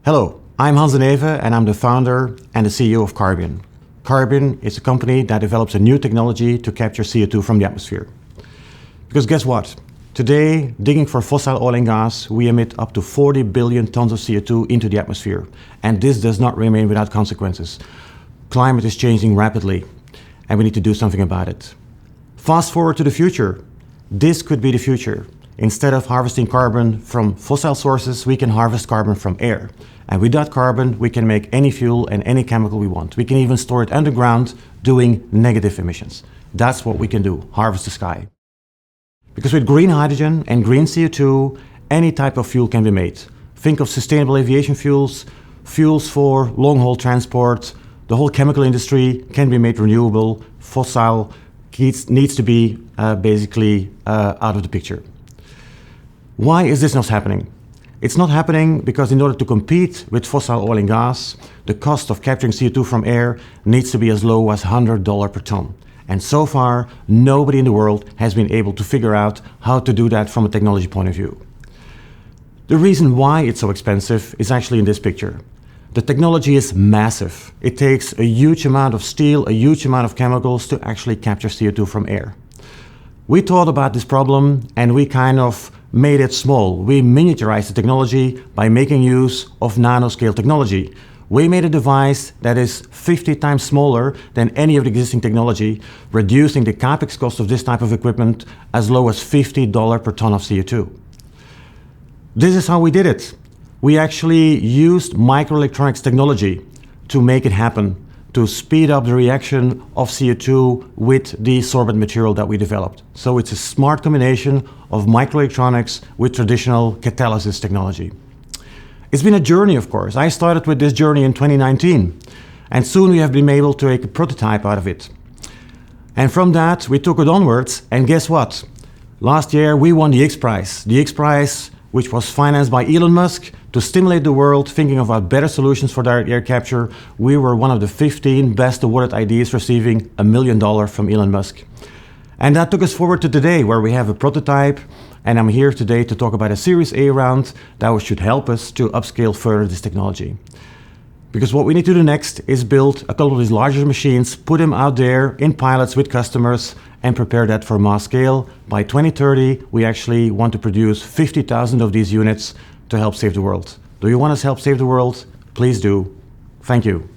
Hello, I'm Neve and I'm the founder and the CEO of Carbyon. Carbyon is a company that develops a new technology to capture CO2 from the atmosphere. Because guess what? Today, digging for fossil oil and gas, we emit up to 40 billion tons of CO2 into the atmosphere. And this does not remain without consequences. Climate is changing rapidly and we need to do something about it. Fast forward to the future. This could be the future. Instead of harvesting carbon from fossil sources, we can harvest carbon from air. And with that carbon, we can make any fuel and any chemical we want. We can even store it underground, doing negative emissions. That's what we can do, harvest the sky. Because with green hydrogen and green CO2, any type of fuel can be made. Think of sustainable aviation fuels, fuels for long-haul transport. The whole chemical industry can be made renewable. Fossil needs to be basically out of the picture. Why is this not happening? It's not happening because in order to compete with fossil oil and gas, the cost of capturing CO2 from air needs to be as low as $100 per ton. And so far, nobody in the world has been able to figure out how to do that from a technology point of view. The reason why it's so expensive is actually in this picture. The technology is massive. It takes a huge amount of steel, a huge amount of chemicals to actually capture CO2 from air. We thought about this problem and we kind of made it small. We miniaturized the technology by making use of nanoscale technology. We made a device that is 50 times smaller than any of the existing technology, reducing the capex cost of this type of equipment as low as $50 per ton of CO2. This is how we did it. We actually used microelectronics technology to make it happen, to speed up the reaction of CO2 with the sorbent material that we developed. So it's a smart combination of microelectronics with traditional catalysis technology. It's been a journey, of course. I started with this journey in 2019, and soon we have been able to make a prototype out of it. And from that, we took it onwards, and guess what? Last year, we won the X Prize. The X Prize, which was financed by Elon Musk to stimulate the world thinking about better solutions for direct air capture. We were one of the 15 best awarded ideas, receiving $1 million from Elon Musk. And that took us forward to today, where we have a prototype, and I'm here today to talk about a Series A round that should help us to upscale further this technology. Because what we need to do next is build a couple of these larger machines, put them out there in pilots with customers, and prepare that for mass scale. By 2030, we actually want to produce 50,000 of these units to help save the world. Do you want us to help save the world? Please do. Thank you.